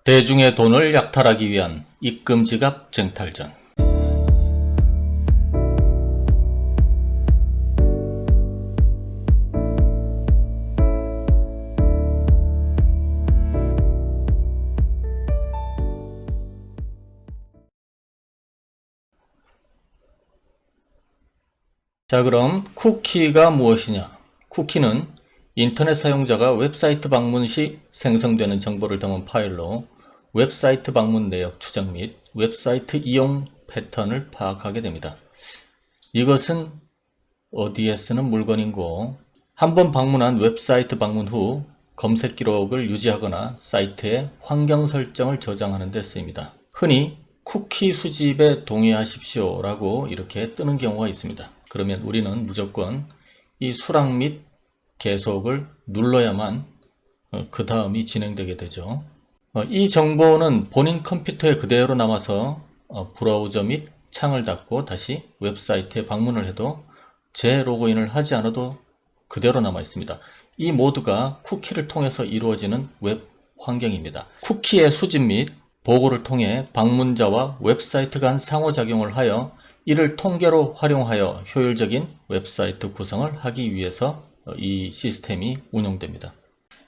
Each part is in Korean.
대중의 돈을 약탈하기 위한 입금 지갑 쟁탈전. 자, 그럼 쿠키가 무엇이냐? 쿠키는 인터넷 사용자가 웹사이트 방문 시 생성되는 정보를 담은 파일로 웹사이트 방문 내역 추적 및 웹사이트 이용 패턴을 파악하게 됩니다. 이것은 어디에 쓰는 물건인고, 한번 방문한 웹사이트 방문 후 검색 기록을 유지하거나 사이트의 환경 설정을 저장하는 데 쓰입니다. 흔히 쿠키 수집에 동의하십시오 라고 이렇게 뜨는 경우가 있습니다. 그러면 우리는 무조건 이 수락 및 계속을 눌러야만 그 다음이 진행되게 되죠. 이 정보는 본인 컴퓨터에 그대로 남아서 브라우저 및 창을 닫고 다시 웹사이트에 방문을 해도 재로그인을 하지 않아도 그대로 남아 있습니다. 이 모두가 쿠키를 통해서 이루어지는 웹 환경입니다. 쿠키의 수집 및 보고를 통해 방문자와 웹사이트 간 상호작용을 하여 이를 통계로 활용하여 효율적인 웹사이트 구성을 하기 위해서 이 시스템이 운영됩니다.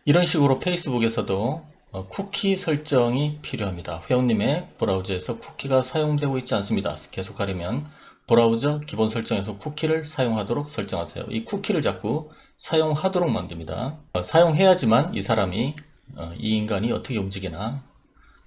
이런 식으로 페이스북에서도 쿠키 설정이 필요합니다. 회원님의 브라우저에서 쿠키가 사용되고 있지 않습니다. 계속하려면 브라우저 기본 설정에서 쿠키를 사용하도록 설정하세요. 이 쿠키를 자꾸 사용하도록 만듭니다. 사용해야지만 이 사람이 이 인간이 어떻게 움직이나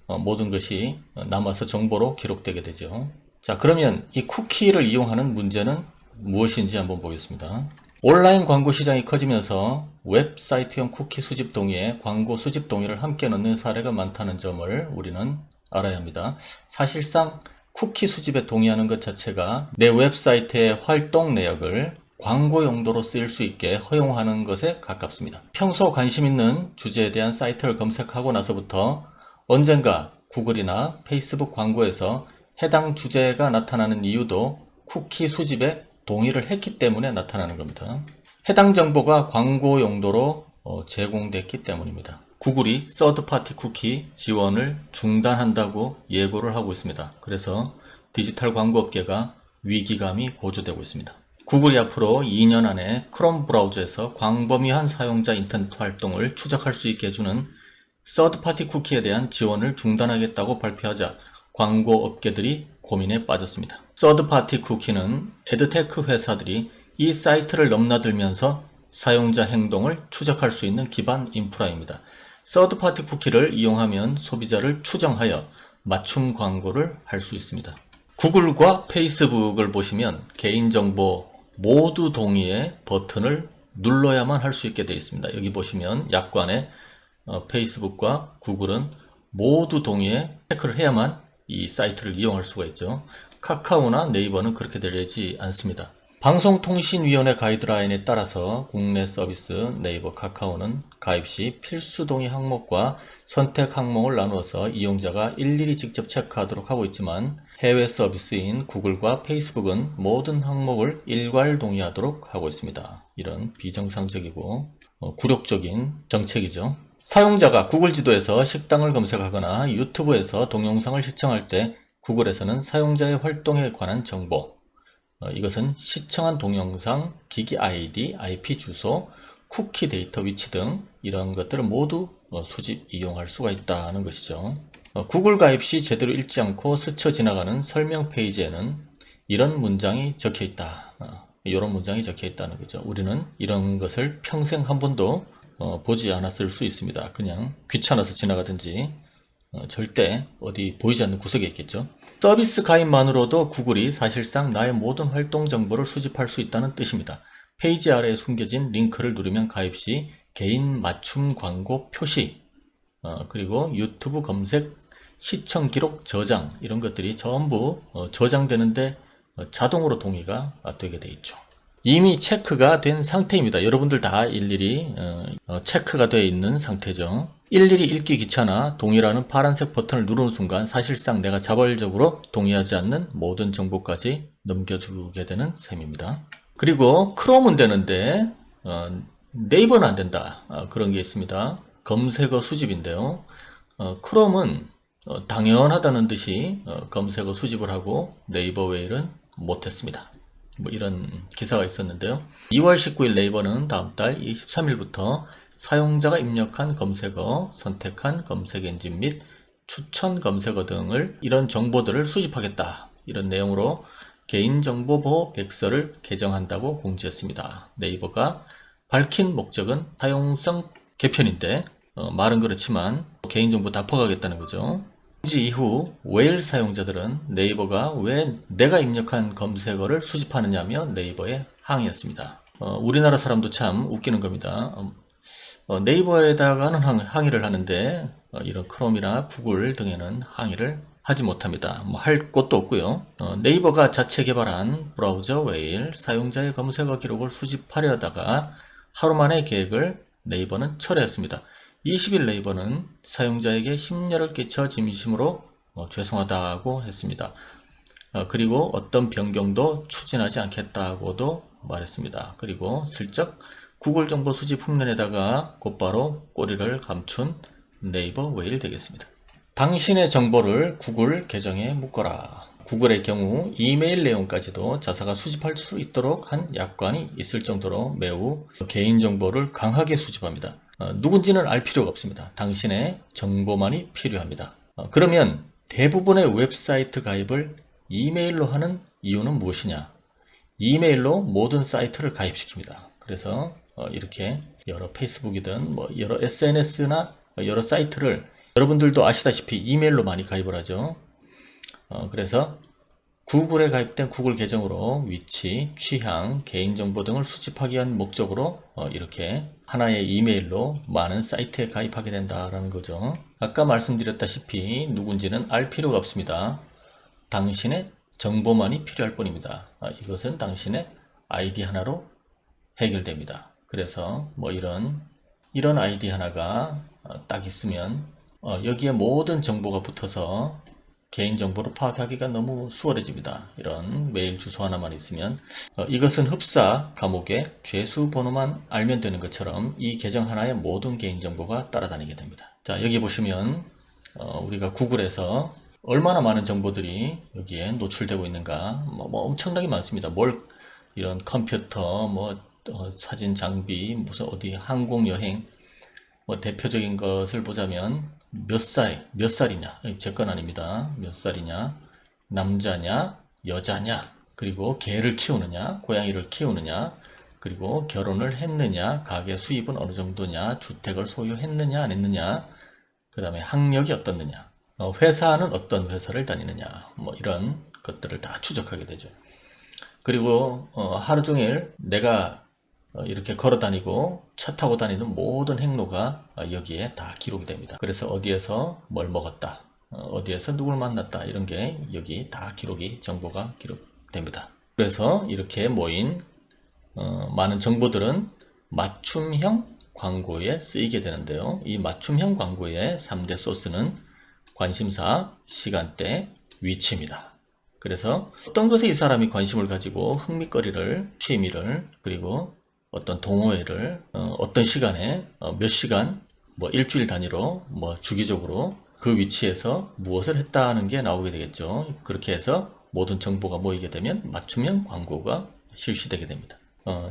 모든 것이 남아서 정보로 기록되게 되죠. 자, 그러면 이 쿠키를 이용하는 문제는 무엇인지 한번 보겠습니다. 온라인 광고 시장이 커지면서 웹사이트용 쿠키 수집 동의에 광고 수집 동의를 함께 넣는 사례가 많다는 점을 우리는 알아야 합니다. 사실상 쿠키 수집에 동의하는 것 자체가 내 웹사이트의 활동 내역을 광고 용도로 쓰일 수 있게 허용하는 것에 가깝습니다. 평소 관심 있는 주제에 대한 사이트를 검색하고 나서부터 언젠가 구글이나 페이스북 광고에서 해당 주제가 나타나는 이유도 쿠키 수집에 동의를 했기 때문에 나타나는 겁니다. 해당 정보가 광고 용도로 제공됐기 때문입니다. 구글이 서드파티 쿠키 지원을 중단한다고 예고를 하고 있습니다. 그래서 디지털 광고 업계가 위기감이 고조되고 있습니다. 구글이 앞으로 2년 안에 크롬 브라우저에서 광범위한 사용자 인터넷 활동을 추적할 수 있게 해주는 서드파티 쿠키에 대한 지원을 중단하겠다고 발표하자 광고 업계들이 고민에 빠졌습니다. 서드파티 쿠키는 에드테크 회사들이 이 사이트를 넘나들면서 사용자 행동을 추적할 수 있는 기반 인프라입니다. 서드파티 쿠키를 이용하면 소비자를 추정하여 맞춤 광고를 할 수 있습니다. 구글과 페이스북을 보시면 개인정보 모두 동의의 버튼을 눌러야만 할 수 있게 되어 있습니다. 여기 보시면 약관에 페이스북과 구글은 모두 동의에 체크를 해야만 이 사이트를 이용할 수가 있죠. 카카오나 네이버는 그렇게 되지 않습니다. 방송통신위원회 가이드라인에 따라서 국내 서비스 네이버, 카카오는 가입 시 필수 동의 항목과 선택 항목을 나누어서 이용자가 일일이 직접 체크하도록 하고 있지만 해외 서비스인 구글과 페이스북은 모든 항목을 일괄 동의하도록 하고 있습니다. 이런 비정상적이고 굴욕적인 정책이죠. 사용자가 구글 지도에서 식당을 검색하거나 유튜브에서 동영상을 시청할 때 구글에서는 사용자의 활동에 관한 정보, 이것은 시청한 동영상, 기기 아이디, IP 주소, 쿠키 데이터 위치 등 이런 것들을 모두 수집, 이용할 수가 있다는 것이죠. 구글 가입 시 제대로 읽지 않고 스쳐 지나가는 설명 페이지에는 이런 문장이 적혀 있다. 이런 문장이 적혀 있다는 거죠. 우리는 이런 것을 평생 한 번도 보지 않았을 수 있습니다. 그냥 귀찮아서 지나가든지 절대 어디 보이지 않는 구석에 있겠죠. 서비스 가입만으로도 구글이 사실상 나의 모든 활동 정보를 수집할 수 있다는 뜻입니다. 페이지 아래에 숨겨진 링크를 누르면 가입 시 개인 맞춤 광고 표시, 그리고 유튜브 검색, 시청 기록 저장 이런 것들이 전부 저장되는데 자동으로 동의가 되게 돼 있죠. 이미 체크가 된 상태입니다. 여러분들 다 일일이 체크가 되어 있는 상태죠. 일일이 읽기 귀찮아 동의라는 파란색 버튼을 누르는 순간 사실상 내가 자발적으로 동의하지 않는 모든 정보까지 넘겨주게 되는 셈입니다. 그리고 크롬은 되는데 네이버는 안 된다. 그런 게 있습니다. 검색어 수집인데요. 크롬은 당연하다는 듯이 검색어 수집을 하고 네이버 웨일은 못했습니다. 뭐 이런 기사가 있었는데요. 2월 19일 네이버는 다음 달 23일부터 사용자가 입력한 검색어, 선택한 검색 엔진 및 추천 검색어 등을 이런 정보들을 수집하겠다. 이런 내용으로 개인정보보호 백서를 개정한다고 공지했습니다. 네이버가 밝힌 목적은 사용성 개편인데 말은 그렇지만 개인정보 다 퍼가겠다는 거죠. 공지 이후 웨일 사용자들은 네이버가 왜 내가 입력한 검색어를 수집하느냐며 네이버에 항의했습니다. 우리나라 사람도 참 웃기는 겁니다. 네이버에다가는 항의를 하는데 이런 크롬이나 구글 등에는 항의를 하지 못합니다. 뭐 할 곳도 없고요. 네이버가 자체 개발한 브라우저 웨일 사용자의 검색어 기록을 수집하려다가 하루 만에 계획을 네이버는 철회했습니다. 20일 네이버는 사용자에게 심려를 끼쳐 진심으로 죄송하다고 했습니다. 그리고 어떤 변경도 추진하지 않겠다고도 말했습니다. 그리고 슬쩍 구글 정보 수집 흉내내다가 곧바로 꼬리를 감춘 네이버 웨일 되겠습니다. 당신의 정보를 구글 계정에 묶어라. 구글의 경우 이메일 내용까지도 자사가 수집할 수 있도록 한 약관이 있을 정도로 매우 개인정보를 강하게 수집합니다. 누군지는 알 필요가 없습니다. 당신의 정보만이 필요합니다. 그러면 대부분의 웹사이트 가입을 이메일로 하는 이유는 무엇이냐? 이메일로 모든 사이트를 가입시킵니다. 그래서 이렇게 여러 페이스북이든 뭐 여러 SNS나 여러 사이트를 여러분들도 아시다시피 이메일로 많이 가입을 하죠. 그래서 구글에 가입된 구글 계정으로 위치, 취향, 개인정보 등을 수집하기 위한 목적으로 이렇게 하나의 이메일로 많은 사이트에 가입하게 된다라는 거죠. 아까 말씀드렸다시피 누군지는 알 필요가 없습니다. 당신의 정보만이 필요할 뿐입니다. 이것은 당신의 아이디 하나로 해결됩니다. 그래서 뭐 이런 아이디 하나가 딱 있으면 여기에 모든 정보가 붙어서 개인정보를 파악하기가 너무 수월해집니다. 이런 메일 주소 하나만 있으면 이것은 흡사 감옥의 죄수 번호만 알면 되는 것처럼 이 계정 하나에 모든 개인정보가 따라다니게 됩니다. 자, 여기 보시면 우리가 구글에서 얼마나 많은 정보들이 여기에 노출되고 있는가 뭐 엄청나게 많습니다. 이런 컴퓨터 사진 장비 무슨 어디 항공 여행 대표적인 것을 보자면 몇 살이냐 제 건 아닙니다. 몇 살이냐, 남자냐, 여자냐, 그리고 개를 키우느냐, 고양이를 키우느냐, 그리고 결혼을 했느냐, 가계 수입은 어느 정도냐, 주택을 소유했느냐 안 했느냐, 그 다음에 학력이 어떻느냐, 회사는 어떤 회사를 다니느냐, 뭐 이런 것들을 다 추적하게 되죠. 그리고 하루 종일 내가 이렇게 걸어 다니고 차 타고 다니는 모든 행로가 여기에 다 기록이 됩니다. 그래서 어디에서 뭘 먹었다, 어디에서 누굴 만났다 이런 게 여기 다 정보가 기록됩니다. 그래서 이렇게 모인 많은 정보들은 맞춤형 광고에 쓰이게 되는데요. 이 맞춤형 광고의 3대 소스는 관심사, 시간대, 위치입니다. 그래서 어떤 것에 이 사람이 관심을 가지고 흥미거리를, 취미를, 그리고 어떤 동호회를 어떤 시간에 몇 시간, 뭐 일주일 단위로, 뭐 주기적으로 그 위치에서 무엇을 했다는 게 나오게 되겠죠. 그렇게 해서 모든 정보가 모이게 되면 맞춤형 광고가 실시되게 됩니다.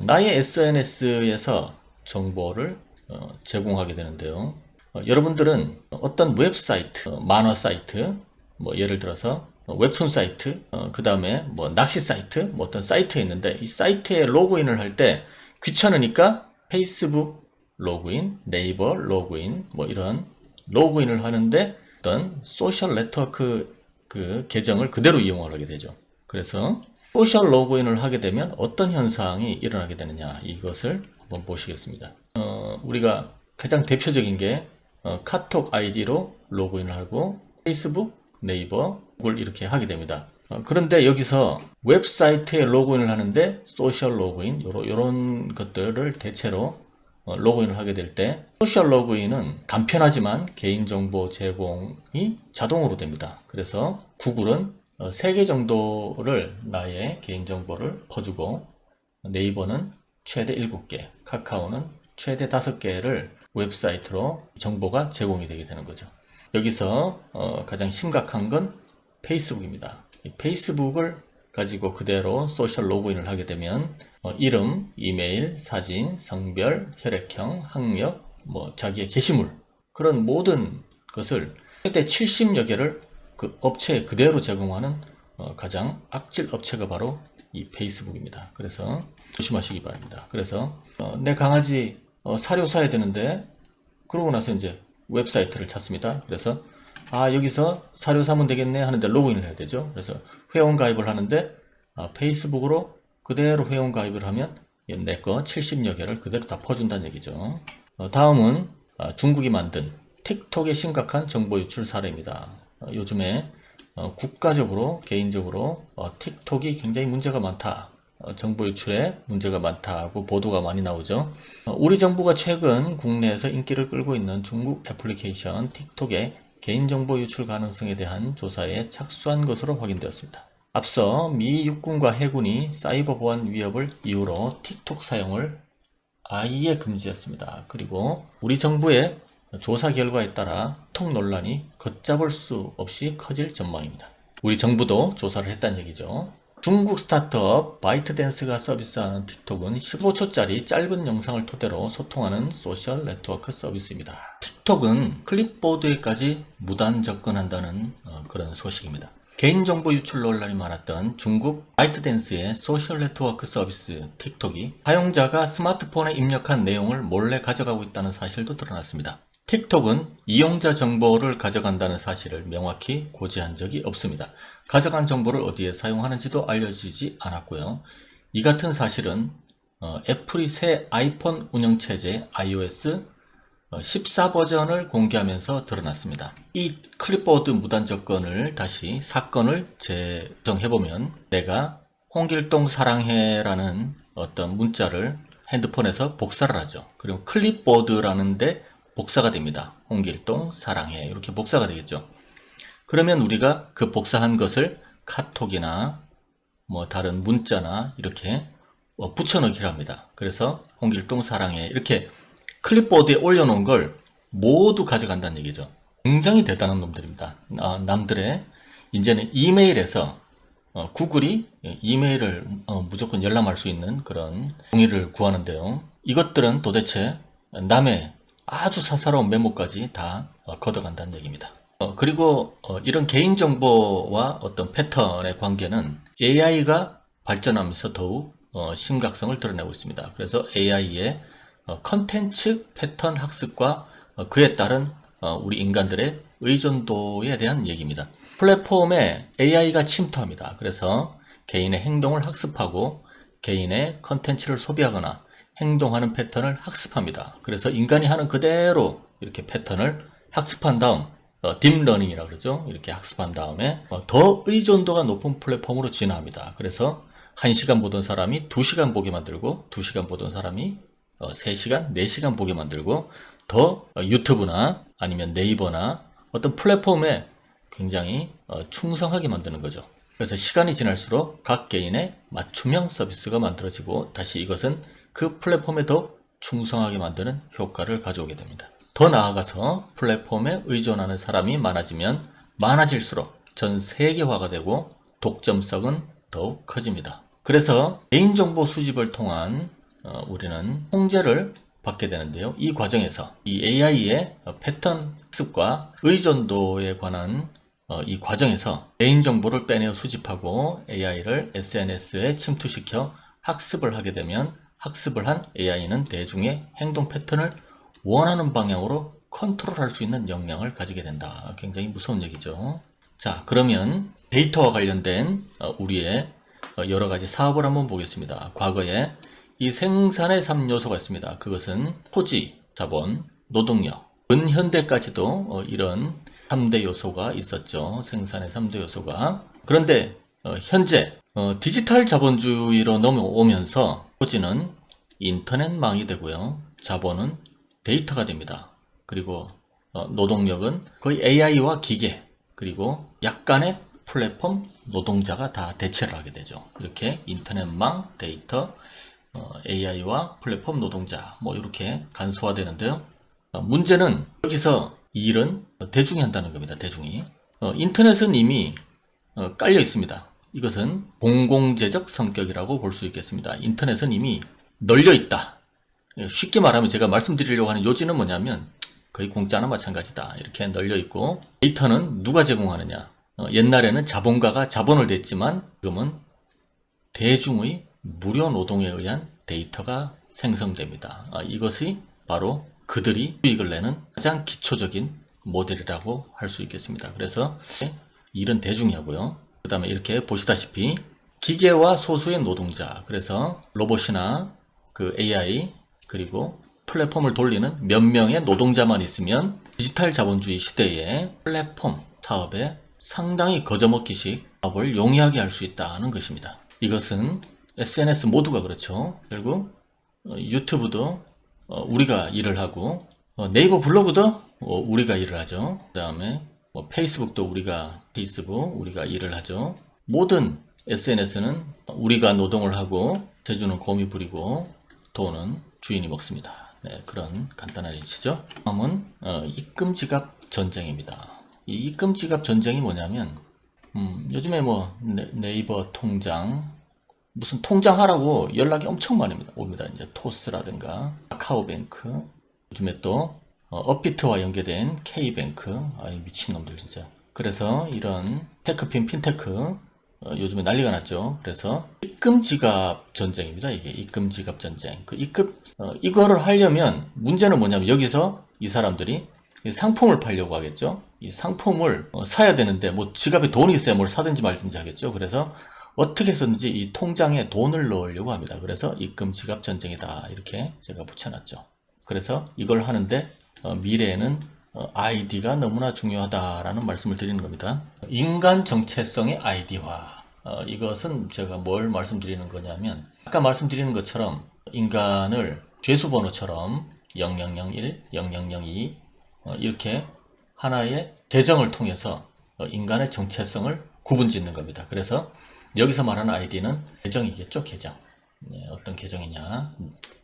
나의 SNS에서 정보를 제공하게 되는데요. 여러분들은 어떤 웹사이트, 만화 사이트, 뭐 예를 들어서 웹툰 사이트, 그 다음에 뭐 낚시 사이트, 뭐 어떤 사이트에 있는데 이 사이트에 로그인을 할 때 귀찮으니까 페이스북 로그인, 네이버 로그인, 뭐 이런 로그인을 하는데 어떤 소셜 네트워크 그 계정을 그대로 이용을 하게 되죠. 그래서 소셜 로그인을 하게 되면 어떤 현상이 일어나게 되느냐 이것을 한번 보시겠습니다. 우리가 가장 대표적인 게 카톡 아이디로 로그인을 하고 페이스북, 네이버, 구글 이렇게 하게 됩니다. 그런데 여기서 웹사이트에 로그인을 하는데 소셜 로그인 이런 것들을 대체로 로그인을 하게 될 때 소셜 로그인은 간편하지만 개인정보 제공이 자동으로 됩니다. 그래서 구글은 3개 정도를 나의 개인정보를 퍼주고 네이버는 최대 7개, 카카오는 최대 5개를 웹사이트로 정보가 제공이 되게 되는 거죠. 여기서 가장 심각한 건 페이스북입니다. 이 페이스북을 가지고 그대로 소셜 로그인을 하게 되면 이름, 이메일, 사진, 성별, 혈액형, 학력, 자기의 게시물 그런 모든 것을 최대 70여 개를 그 업체에 그대로 제공하는 가장 악질 업체가 바로 이 페이스북입니다. 그래서 조심하시기 바랍니다. 그래서 내 강아지 사료 사야 되는데 그러고 나서 이제 웹사이트를 찾습니다. 그래서 여기서 사료 사면 되겠네 하는데 로그인을 해야 되죠. 그래서 회원 가입을 하는데 페이스북으로 그대로 회원 가입을 하면 내 거 70여 개를 그대로 다 퍼준다는 얘기죠. 다음은 중국이 만든 틱톡의 심각한 정보 유출 사례입니다. 요즘에 국가적으로 개인적으로 틱톡이 굉장히 문제가 많다. 정보 유출에 문제가 많다고 보도가 많이 나오죠. 우리 정부가 최근 국내에서 인기를 끌고 있는 중국 애플리케이션 틱톡의 개인정보 유출 가능성에 대한 조사에 착수한 것으로 확인되었습니다. 앞서 미 육군과 해군이 사이버 보안 위협을 이유로 틱톡 사용을 아예 금지했습니다. 그리고 우리 정부의 조사 결과에 따라 틱톡 논란이 걷잡을 수 없이 커질 전망입니다. 우리 정부도 조사를 했다는 얘기죠. 중국 스타트업 바이트댄스가 서비스하는 틱톡은 15초짜리 짧은 영상을 토대로 소통하는 소셜 네트워크 서비스입니다. 틱톡은 클립보드에까지 무단 접근한다는 그런 소식입니다. 개인정보 유출 논란이 많았던 중국 바이트댄스의 소셜 네트워크 서비스 틱톡이 사용자가 스마트폰에 입력한 내용을 몰래 가져가고 있다는 사실도 드러났습니다. 틱톡은 이용자 정보를 가져간다는 사실을 명확히 고지한 적이 없습니다. 가져간 정보를 어디에 사용하는지도 알려지지 않았고요. 이 같은 사실은 애플이 새 아이폰 운영체제 iOS 14 버전을 공개하면서 드러났습니다. 이 클립보드 무단 접근을 다시 사건을 재정해보면 내가 홍길동 사랑해라는 어떤 문자를 핸드폰에서 복사를 하죠. 그리고 클립보드라는데 복사가 됩니다. 홍길동 사랑해 이렇게 복사가 되겠죠. 그러면 우리가 그 복사한 것을 카톡이나 다른 문자나 이렇게 붙여넣기를 합니다. 그래서 홍길동 사랑해 이렇게 클립보드에 올려놓은 걸 모두 가져간다는 얘기죠. 굉장히 대단한 놈들입니다. 남들의 이제는 이메일에서 구글이 이메일을 무조건 열람할 수 있는 그런 동의를 구하는데요. 이것들은 도대체 남의 아주 사사로운 메모까지 다 걷어간다는 얘기입니다. 그리고 이런 개인정보와 어떤 패턴의 관계는 AI가 발전하면서 더욱 심각성을 드러내고 있습니다. 그래서 AI의 컨텐츠 패턴 학습과 그에 따른 우리 인간들의 의존도에 대한 얘기입니다. 플랫폼에 AI가 침투합니다. 그래서 개인의 행동을 학습하고 개인의 컨텐츠를 소비하거나 행동하는 패턴을 학습합니다. 그래서 인간이 하는 그대로 이렇게 패턴을 학습한 다음 딥러닝이라고 그러죠. 이렇게 학습한 다음에 더 의존도가 높은 플랫폼으로 진화합니다. 그래서 1시간 보던 사람이 2시간 보게 만들고 2시간 보던 사람이 3시간, 4시간 보게 만들고 더 유튜브나 아니면 네이버나 어떤 플랫폼에 굉장히 충성하게 만드는 거죠. 그래서 시간이 지날수록 각 개인의 맞춤형 서비스가 만들어지고 다시 이것은 그 플랫폼에 더 충성하게 만드는 효과를 가져오게 됩니다. 더 나아가서 플랫폼에 의존하는 사람이 많아지면 많아질수록 전 세계화가 되고 독점성은 더욱 커집니다. 그래서 개인정보 수집을 통한 우리는 통제를 받게 되는데요. 이 과정에서 이 AI의 패턴 학습과 의존도에 관한 이 과정에서 개인정보를 빼내어 수집하고 AI를 SNS에 침투시켜 학습을 하게 되면 학습을 한 AI는 대중의 행동 패턴을 원하는 방향으로 컨트롤할 수 있는 역량을 가지게 된다. 굉장히 무서운 얘기죠. 자, 그러면 데이터와 관련된 우리의 여러 가지 사업을 한번 보겠습니다. 과거에 이 생산의 3요소가 있습니다. 그것은 토지, 자본, 노동력, 근현대까지도 이런 3대 요소가 있었죠. 생산의 3대 요소가. 그런데 현재 디지털 자본주의로 넘어오면서 토지는 인터넷망이 되고요. 자본은 데이터가 됩니다. 그리고 노동력은 거의 AI와 기계 그리고 약간의 플랫폼 노동자가 다 대체를 하게 되죠. 이렇게 인터넷망, 데이터, AI와 플랫폼 노동자 이렇게 간소화되는데요. 문제는 여기서 이 일은 대중이 한다는 겁니다. 대중이. 인터넷은 이미 깔려 있습니다. 이것은 공공재적 성격이라고 볼 수 있겠습니다. 인터넷은 이미 널려 있다. 쉽게 말하면 제가 말씀드리려고 하는 요지는 뭐냐면 거의 공짜나 마찬가지다. 이렇게 널려 있고, 데이터는 누가 제공하느냐. 옛날에는 자본가가 자본을 냈지만 지금은 대중의 무료 노동에 의한 데이터가 생성됩니다. 이것이 바로 그들이 수익을 내는 가장 기초적인 모델이라고 할 수 있겠습니다. 그래서 일은 대중이 하고요. 그 다음에 이렇게 보시다시피 기계와 소수의 노동자, 그래서 로봇이나 그 AI, 그리고 플랫폼을 돌리는 몇 명의 노동자만 있으면 디지털 자본주의 시대의 플랫폼 사업에 상당히 거저먹기식 사업을 용이하게 할 수 있다는 것입니다. 이것은 SNS 모두가 그렇죠. 결국 유튜브도 우리가 일을 하고, 네이버 블로그도 우리가 일을 하죠. 그 다음에 페이스북도 우리가 일을 하죠. 모든 SNS는 우리가 노동을 하고 재주는 곰이 부리고 돈은 주인이 먹습니다. 네, 그런 간단한 이치죠. 다음은 입금 지갑 전쟁입니다. 이 입금 지갑 전쟁이 뭐냐면 요즘에 뭐 네이버 통장, 무슨 통장 하라고 연락이 엄청 많이 옵니다. 이제 토스라든가 카카오뱅크, 요즘에 또 업비트와 연계된 K뱅크, 미친놈들 진짜. 그래서 이런 테크핀, 핀테크 요즘에 난리가 났죠. 그래서 입금 지갑 전쟁입니다. 이게 입금 지갑 전쟁. 이거를 하려면 문제는 뭐냐면 여기서 이 사람들이 상품을 팔려고 하겠죠. 이 상품을 사야 되는데 뭐 지갑에 돈이 있어야 뭘 사든지 말든지 하겠죠. 그래서 어떻게 해서든지 이 통장에 돈을 넣으려고 합니다. 그래서 입금 지갑 전쟁이다. 이렇게 제가 붙여놨죠. 그래서 이걸 하는데 미래에는 아이디가 너무나 중요하다라는 말씀을 드리는 겁니다. 인간 정체성의 아이디화. 이것은 제가 뭘 말씀드리는 거냐면 아까 말씀드리는 것처럼 인간을 죄수번호처럼 0001, 0002 이렇게 하나의 계정을 통해서 인간의 정체성을 구분짓는 겁니다. 그래서 여기서 말하는 아이디는 계정이겠죠. 계정. 네, 어떤 계정이냐.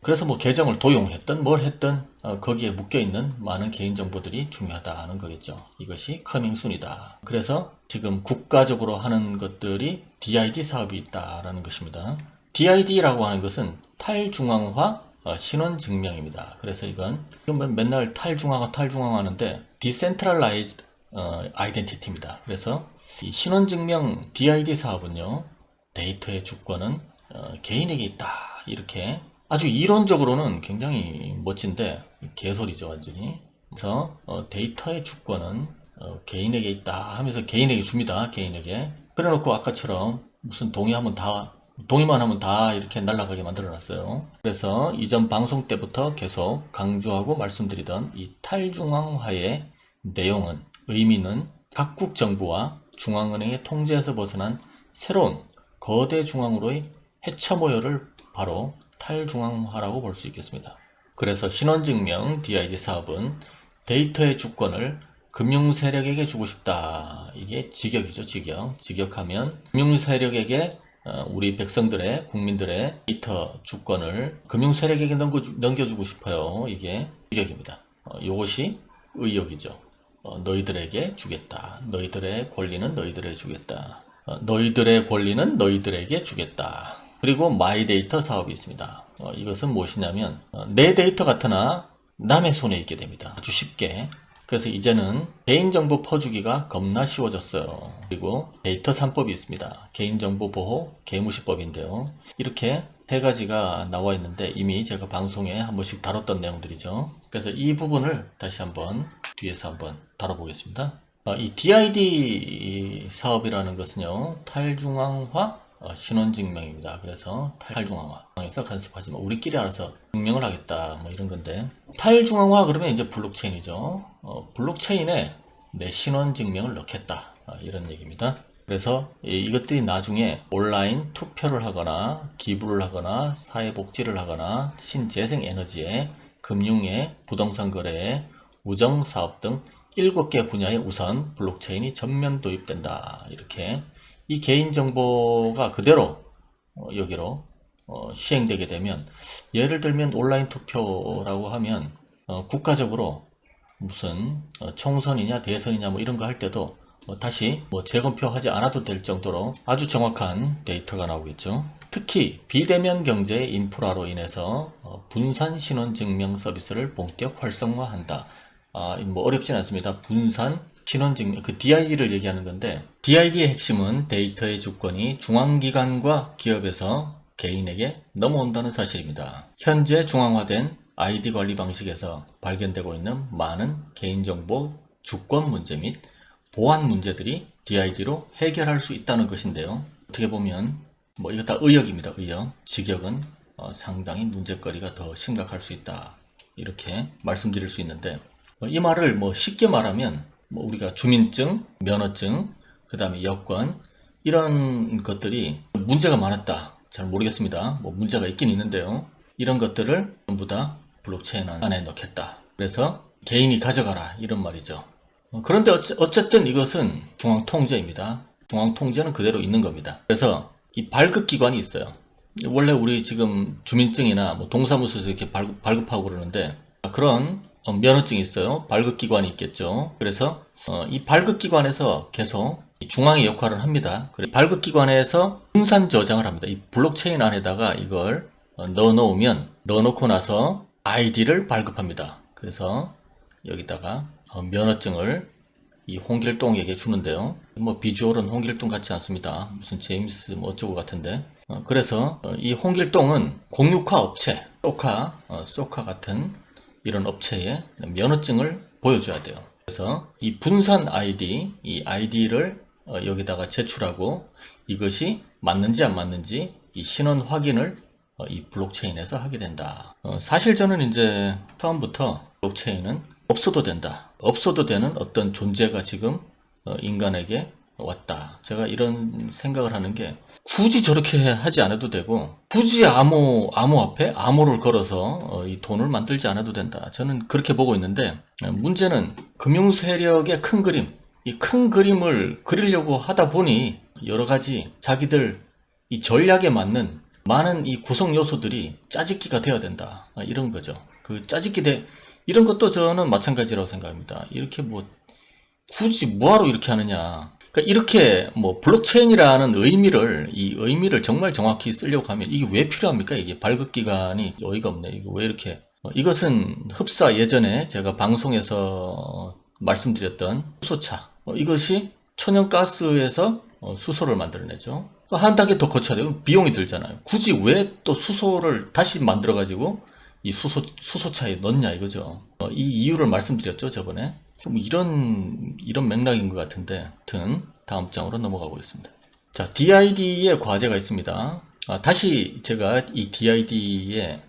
그래서 뭐 계정을 도용했든 뭘 했든 거기에 묶여있는 많은 개인정보들이 중요하다는 거겠죠. 이것이 커밍순이다. 그래서 지금 국가적으로 하는 것들이 DID 사업이 있다라는 것입니다. DID라고 하는 것은 탈중앙화 신원증명입니다. 그래서 이건 맨날 탈중앙화 하는데 Decentralized Identity입니다. 그래서 이 신원증명 DID 사업은요, 데이터의 주권은 개인에게 있다. 이렇게 아주 이론적으로는 굉장히 멋진데 개소리죠, 완전히. 그래서 데이터의 주권은 개인에게 있다 하면서 개인에게 줍니다. 개인에게. 그래놓고 아까처럼 무슨 동의만 하면 다 이렇게 날아가게 만들어놨어요. 그래서 이전 방송 때부터 계속 강조하고 말씀드리던 이 탈중앙화의 내용은, 의미는 각국 정부와 중앙은행의 통제에서 벗어난 새로운 거대 중앙으로의 해처 모여를 바로 탈중앙화라고 볼 수 있겠습니다. 그래서 신원증명 DID 사업은 데이터의 주권을 금융세력에게 주고 싶다. 이게 직역이죠, 직역. 직역하면 금융세력에게 우리 백성들의, 국민들의 데이터 주권을 금융세력에게 넘겨주고 싶어요. 이게 직역입니다. 이것이 의역이죠. 너희들에게 주겠다. 너희들의 권리는 너희들에게 주겠다. 너희들의 권리는 너희들에게 주겠다. 그리고 마이데이터 사업이 있습니다. 이것은 무엇이냐면 내 데이터 같으나 남의 손에 있게 됩니다. 아주 쉽게. 그래서 이제는 개인정보 퍼주기가 겁나 쉬워졌어요. 그리고 데이터 3법이 있습니다. 개인정보 보호, 개무시법인데요. 이렇게 세 가지가 나와 있는데 이미 제가 방송에 한 번씩 다뤘던 내용들이죠. 그래서 이 부분을 다시 한번 뒤에서 한번 다뤄보겠습니다. 이 DID 사업이라는 것은요, 탈중앙화 신원증명입니다. 그래서 탈중앙화에서 간섭하지만 우리끼리 알아서 증명을 하겠다, 뭐 이런 건데, 탈중앙화 그러면 이제 블록체인이죠. 블록체인에 내 신원증명을 넣겠다, 이런 얘기입니다. 그래서 이것들이 나중에 온라인 투표를 하거나 기부를 하거나 사회복지를 하거나 신재생에너지에 금융에 부동산 거래에 우정사업 등 7개 분야에 우선 블록체인이 전면 도입된다. 이렇게 이 개인정보가 그대로 여기로 시행되게 되면, 예를 들면 온라인 투표라고 하면 국가적으로 무슨 총선이냐 대선이냐 뭐 이런 거 할 때도 다시 재검표하지 않아도 될 정도로 아주 정확한 데이터가 나오겠죠. 특히 비대면 경제 인프라로 인해서 분산 신원 증명 서비스를 본격 활성화한다. 뭐 어렵진 않습니다. 분산 신원 증명, 그 DID를 얘기하는 건데, DID의 핵심은 데이터의 주권이 중앙기관과 기업에서 개인에게 넘어온다는 사실입니다. 현재 중앙화된 ID 관리 방식에서 발견되고 있는 많은 개인정보 주권 문제 및 보안 문제들이 DID로 해결할 수 있다는 것인데요. 어떻게 보면 이거 다 의역입니다. 의역. 직역은 상당히 문제거리가 더 심각할 수 있다. 이렇게 말씀드릴 수 있는데, 이 말을 쉽게 말하면 우리가 주민증, 면허증, 그 다음에 여권 이런 것들이 문제가 많았다. 잘 모르겠습니다. 문제가 있긴 있는데요. 이런 것들을 전부 다 블록체인 안에 넣겠다. 그래서 개인이 가져가라 이런 말이죠. 그런데 어쨌든 이것은 중앙통제입니다. 중앙통제는 그대로 있는 겁니다. 그래서 이 발급기관이 있어요. 원래 우리 지금 주민증이나 동사무소에서 이렇게 발급하고 그러는데 그런 면허증이 있어요. 발급기관이 있겠죠. 그래서 이 발급기관에서 계속 중앙의 역할을 합니다. 그래서 발급기관에서 분산 저장을 합니다. 이 블록체인 안에다가 이걸 넣어놓고 나서 아이디를 발급합니다. 그래서 여기다가 면허증을 이 홍길동에게 주는데요. 비주얼은 홍길동 같지 않습니다. 무슨 제임스 어쩌고 같은데. 그래서 이 홍길동은 공유카 업체, 소카 같은 이런 업체에 면허증을 보여줘야 돼요. 그래서 이 분산 아이디, 이 아이디를 여기다가 제출하고 이것이 맞는지 안 맞는지 이 신원 확인을 이 블록체인에서 하게 된다. 사실 저는 이제 처음부터 블록체인은 없어도 된다. 없어도 되는 어떤 존재가 지금 인간에게 왔다. 제가 이런 생각을 하는 게 굳이 저렇게 하지 않아도 되고 굳이 암호 앞에 암호를 걸어서 이 돈을 만들지 않아도 된다. 저는 그렇게 보고 있는데 문제는 금융 세력의 큰 그림, 이 큰 그림을 그리려고 하다 보니 여러 가지 자기들 이 전략에 맞는 많은 이 구성 요소들이 짜집기가 되어야 된다. 이런 거죠. 그 이런 것도 저는 마찬가지라고 생각합니다. 이렇게 굳이 뭐하러 이렇게 하느냐. 그러니까 이렇게 블록체인이라는 이 의미를 정말 정확히 쓰려고 하면 이게 왜 필요합니까? 이게 발급기간이 어이가 없네. 이거 왜 이렇게. 이것은 흡사 예전에 제가 방송에서 말씀드렸던 수소차. 이것이 천연가스에서 수소를 만들어내죠. 한 단계 더 거쳐야 돼요. 비용이 들잖아요. 굳이 왜 또 수소를 다시 만들어가지고 이 수소차에 넣냐 이거죠. 이 이유를 말씀드렸죠, 저번에. 이런 맥락인 것 같은데, 아무튼 다음 장으로 넘어가 보겠습니다. 자, DID의 과제가 있습니다. 다시 제가 이 DID에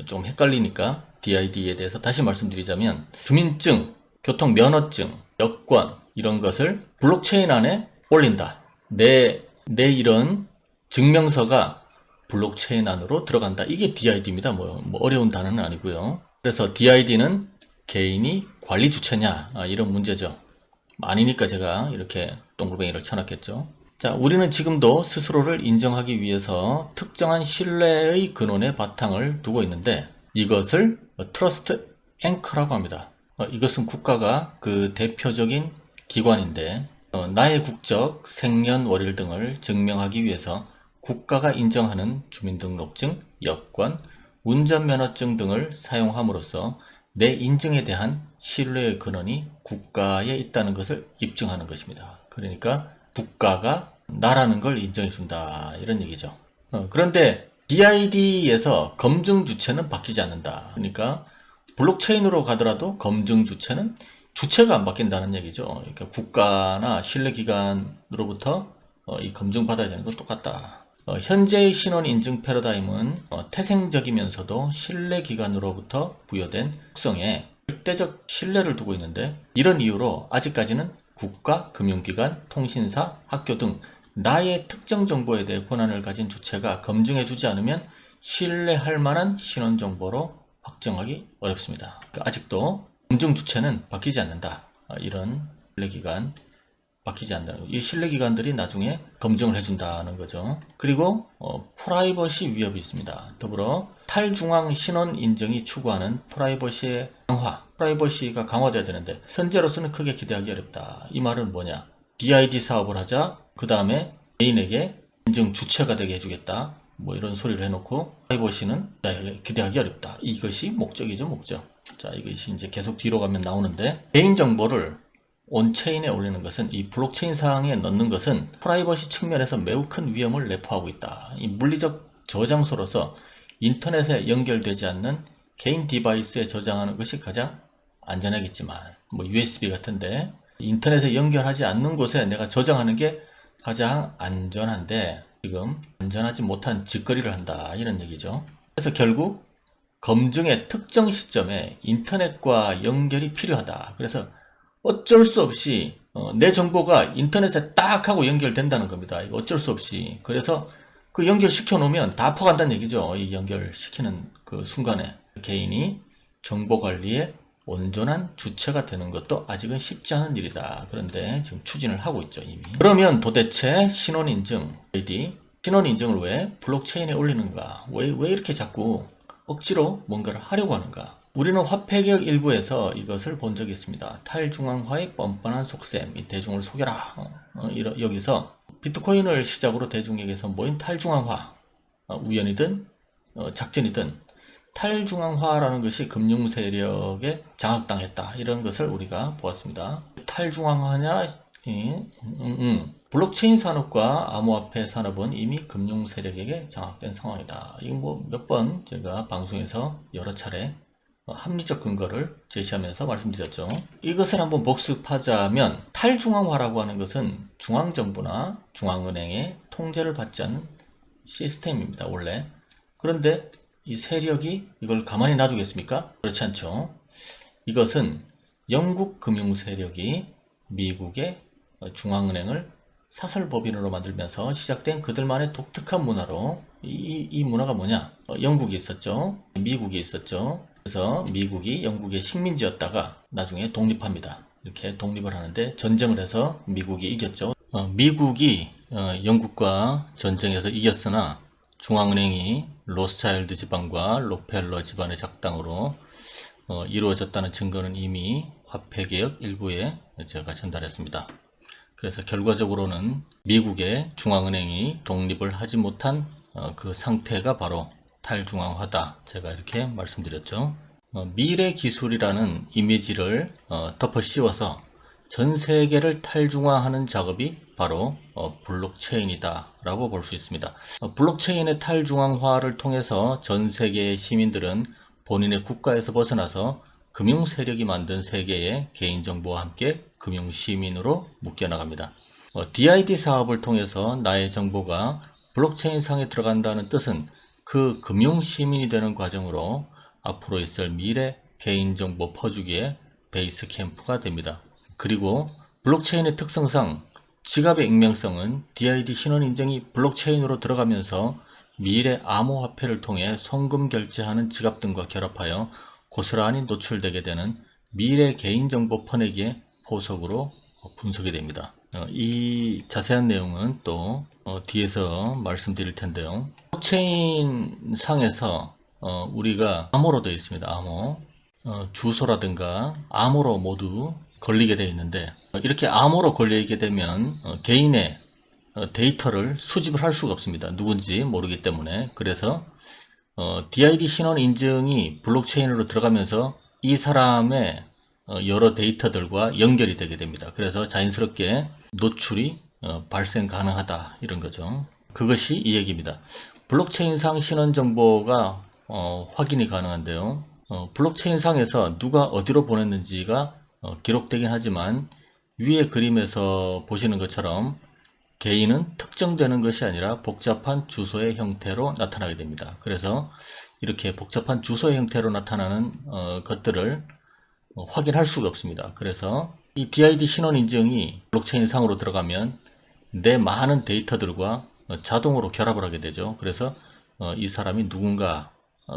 좀 헷갈리니까 DID에 대해서 다시 말씀드리자면 주민증, 교통면허증, 여권 이런 것을 블록체인 안에 올린다. 내 이런 증명서가 블록체인 안으로 들어간다. 이게 DID입니다. 어려운 단어는 아니고요. 그래서 DID는 개인이 관리 주체냐 이런 문제죠. 아니니까 제가 이렇게 동글뱅이를 쳐놨겠죠. 자, 우리는 지금도 스스로를 인정하기 위해서 특정한 신뢰의 근원의 바탕을 두고 있는데 이것을 트러스트 앵커라고 합니다. 이것은 국가가 그 대표적인 기관인데 나의 국적, 생년월일 등을 증명하기 위해서 국가가 인정하는 주민등록증, 여권, 운전면허증 등을 사용함으로써 내 인증에 대한 신뢰의 근원이 국가에 있다는 것을 입증하는 것입니다. 그러니까 국가가 나라는 걸 인정해준다 이런 얘기죠. 그런데 DID에서 검증 주체는 바뀌지 않는다. 그러니까 블록체인으로 가더라도 검증 주체가 안 바뀐다는 얘기죠. 그러니까 국가나 신뢰기관으로부터 이 검증받아야 되는 건 똑같다. 현재의 신원 인증 패러다임은 태생적이면서도 신뢰기관으로부터 부여된 특성에 절대적 신뢰를 두고 있는데 이런 이유로 아직까지는 국가, 금융기관, 통신사, 학교 등 나의 특정 정보에 대해 권한을 가진 주체가 검증해주지 않으면 신뢰할 만한 신원 정보로 확정하기 어렵습니다. 그러니까 아직도 검증 주체는 바뀌지 않는다. 이런 신뢰기관 바뀌지 않는다는 거죠. 이 신뢰기관들이 나중에 검증을 해준다는 거죠. 그리고 프라이버시 위협이 있습니다. 더불어 탈중앙 신원 인증이 추구하는 프라이버시의 강화, 프라이버시가 강화돼야 되는데 현재로서는 크게 기대하기 어렵다. 이 말은 뭐냐? DID 사업을 하자. 그 다음에 개인에게 인증 주체가 되게 해주겠다. 뭐 이런 소리를 해놓고 프라이버시는 기대하기 어렵다. 이것이 목적이죠, 목적. 자, 이것이 이제 계속 뒤로 가면 나오는데, 개인정보를 온체인에 올리는 것은, 이 블록체인 상에 넣는 것은 프라이버시 측면에서 매우 큰 위험을 내포하고 있다. 이 물리적 저장소로서 인터넷에 연결되지 않는 개인 디바이스에 저장하는 것이 가장 안전하겠지만, 뭐 USB 같은데 인터넷에 연결하지 않는 곳에 내가 저장하는 게 가장 안전한데, 지금 안전하지 못한 짓거리를 한다, 이런 얘기죠. 그래서 결국 검증의 특정 시점에 인터넷과 연결이 필요하다. 그래서 어쩔 수 없이 내 정보가 인터넷에 딱 하고 연결된다는 겁니다. 이거 어쩔 수 없이. 그래서 그 연결시켜 놓으면 다 퍼간다는 얘기죠. 이 연결시키는 그 순간에 개인이 정보 관리에 온전한 주체가 되는 것도 아직은 쉽지 않은 일이다. 그런데 지금 추진을 하고 있죠, 이미. 그러면 도대체 신원인증, 신원인증을 왜 블록체인에 올리는가? 왜 이렇게 자꾸 억지로 뭔가를 하려고 하는가? 우리는 화폐개혁 일부에서 이것을 본 적이 있습니다. 탈중앙화의 뻔뻔한 속셈, 이 대중을 속여라. 여기서 비트코인을 시작으로 대중에게서 모인 탈중앙화, 우연이든 작전이든 탈중앙화라는 것이 금융 세력에 장악당했다. 이런 것을 우리가 보았습니다. 탈중앙화냐? 블록체인 산업과 암호화폐 산업은 이미 금융 세력에게 장악된 상황이다. 이거 뭐 몇 번 제가 방송에서 여러 차례 합리적 근거를 제시하면서 말씀드렸죠. 이것을 한번 복습하자면, 탈중앙화라고 하는 것은 중앙정부나 중앙은행의 통제를 받지 않는 시스템입니다, 원래. 그런데 이 세력이 이걸 가만히 놔두겠습니까? 그렇지 않죠. 이것은 영국 금융 세력이 미국의 중앙은행을 사설법인으로 만들면서 시작된 그들만의 독특한 문화로, 이 문화가 뭐냐? 영국이 있었죠. 미국이 있었죠. 그래서 미국이 영국의 식민지였다가 나중에 독립합니다. 이렇게 독립을 하는데 전쟁을 해서 미국이 이겼죠. 미국이 영국과 전쟁에서 이겼으나 중앙은행이 로스차일드 집안과 록펠러 집안의 작당으로 이루어졌다는 증거는 이미 화폐개혁 일부에 제가 전달했습니다. 그래서 결과적으로는 미국의 중앙은행이 독립을 하지 못한 그 상태가 바로 탈중앙화다. 제가 이렇게 말씀드렸죠. 미래 기술이라는 이미지를 덮어 씌워서 전 세계를 탈중화하는 작업이 바로 블록체인이다 라고 볼 수 있습니다. 블록체인의 탈중앙화를 통해서 전 세계의 시민들은 본인의 국가에서 벗어나서 금융 세력이 만든 세계의 개인정보와 함께 금융 시민으로 묶여나갑니다. DID 사업을 통해서 나의 정보가 블록체인 상에 들어간다는 뜻은 그 금융 시민이 되는 과정으로 앞으로 있을 미래 개인정보 퍼주기의 베이스 캠프가 됩니다. 그리고 블록체인의 특성상 지갑의 익명성은 DID 신원 인증이 블록체인으로 들어가면서 미래 암호화폐를 통해 송금 결제하는 지갑 등과 결합하여 고스란히 노출되게 되는 미래 개인정보 퍼내기의 포석으로 분석이 됩니다. 이 자세한 내용은 또 뒤에서 말씀드릴 텐데요. 블록체인 상에서 우리가 암호로 되어 있습니다. 암호, 주소라든가 암호로 모두 걸리게 되어 있는데, 이렇게 암호로 걸리게 되면 개인의 데이터를 수집을 할 수가 없습니다. 누군지 모르기 때문에. 그래서 DID 신원 인증이 블록체인으로 들어가면서 이 사람의 여러 데이터들과 연결이 되게 됩니다. 그래서 자연스럽게 노출이 발생 가능하다, 이런 거죠. 그것이 이 얘기입니다. 블록체인상 신원 정보가 확인이 가능한데요. 블록체인상에서 누가 어디로 보냈는지가 기록되긴 하지만 위에 그림에서 보시는 것처럼 개인은 특정되는 것이 아니라 복잡한 주소의 형태로 나타나게 됩니다. 그래서 이렇게 복잡한 주소의 형태로 나타나는 것들을 확인할 수가 없습니다. 그래서 이 DID 신원 인증이 블록체인 상으로 들어가면 내 많은 데이터들과 자동으로 결합을 하게 되죠. 그래서 이 사람이 누군가,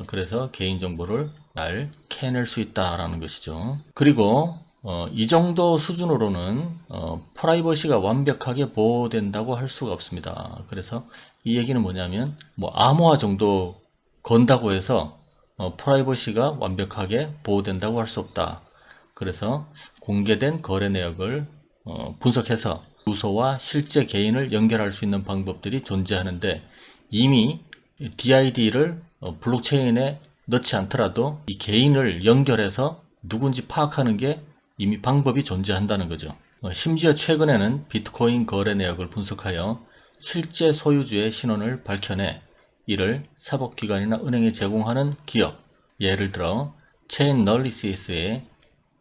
그래서 개인정보를 잘 캐낼 수 있다라는 것이죠. 그리고 이 정도 수준으로는 프라이버시가 완벽하게 보호된다고 할 수가 없습니다. 그래서 이 얘기는 뭐냐면, 뭐 암호화 정도 건다고 해서 프라이버시가 완벽하게 보호된다고 할 수 없다. 그래서 공개된 거래 내역을 분석해서 주소와 실제 개인을 연결할 수 있는 방법들이 존재하는데, 이미 DID를 블록체인에 넣지 않더라도 이 개인을 연결해서 누군지 파악하는 게 이미 방법이 존재한다는 거죠. 심지어 최근에는 비트코인 거래 내역을 분석하여 실제 소유주의 신원을 밝혀내 이를 사법기관이나 은행에 제공하는 기업, 예를 들어 체인널리시스의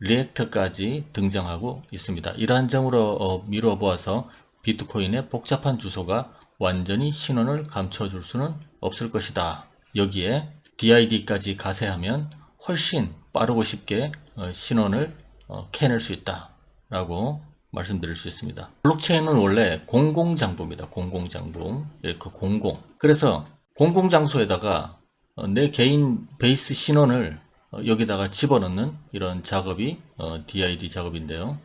리액터까지 등장하고 있습니다. 이러한 점으로 미루어 보아서 비트코인의 복잡한 주소가 완전히 신원을 감춰줄 수는 없을 것이다. 여기에 DID까지 가세하면 훨씬 빠르고 쉽게 신원을 캐낼 수 있다 라고 말씀드릴 수 있습니다. 블록체인은 원래 공공장부입니다. 공공장부. 이렇게 공공. 그래서 공공장소에다가 내 개인 베이스 신원을 여기다가 집어넣는 이런 작업이 DID 작업인데요.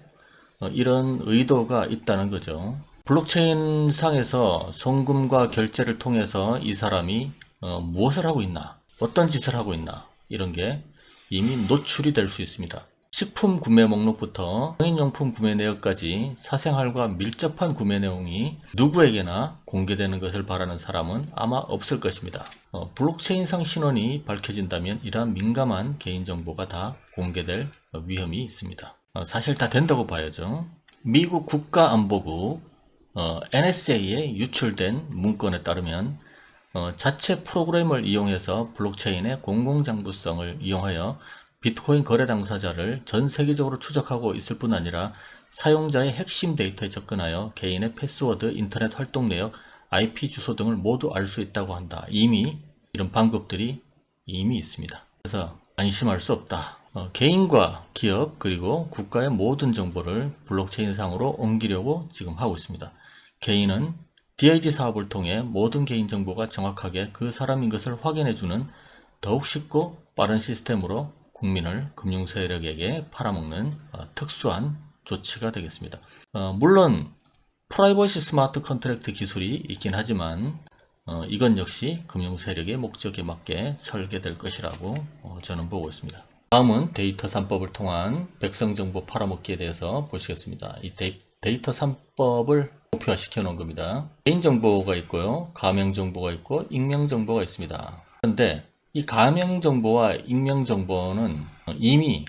이런 의도가 있다는 거죠. 블록체인 상에서 송금과 결제를 통해서 이 사람이 무엇을 하고 있나, 어떤 짓을 하고 있나, 이런 게 이미 노출이 될 수 있습니다. 식품 구매 목록부터 성인용품 구매 내역까지 사생활과 밀접한 구매 내용이 누구에게나 공개되는 것을 바라는 사람은 아마 없을 것입니다. 블록체인상 신원이 밝혀진다면 이러한 민감한 개인정보가 다 공개될 위험이 있습니다. 사실 다 된다고 봐야죠. 미국 국가안보국 NSA에 유출된 문건에 따르면 자체 프로그램을 이용해서 블록체인의 공공장부성을 이용하여 비트코인 거래 당사자를 전 세계적으로 추적하고 있을 뿐 아니라 사용자의 핵심 데이터에 접근하여 개인의 패스워드, 인터넷 활동 내역, IP 주소 등을 모두 알 수 있다고 한다. 이미 이런 방법들이 이미 있습니다. 그래서 안심할 수 없다. 개인과 기업 그리고 국가의 모든 정보를 블록체인상으로 옮기려고 지금 하고 있습니다. 개인은 DID 사업을 통해 모든 개인정보가 정확하게 그 사람인 것을 확인해주는 더욱 쉽고 빠른 시스템으로 국민을 금융 세력에게 팔아먹는 특수한 조치가 되겠습니다. 물론 프라이버시 스마트 컨트랙트 기술이 있긴 하지만 이건 역시 금융 세력의 목적에 맞게 설계될 것이라고 저는 보고 있습니다. 다음은 데이터 3법을 통한 백성정보 팔아먹기에 대해서 보시겠습니다. 이 데이터 3법을 목표화시켜 놓은 겁니다. 개인정보가 있고요, 가명정보가 있고 익명정보가 있습니다. 그런데 이 가명정보와 익명정보는 이미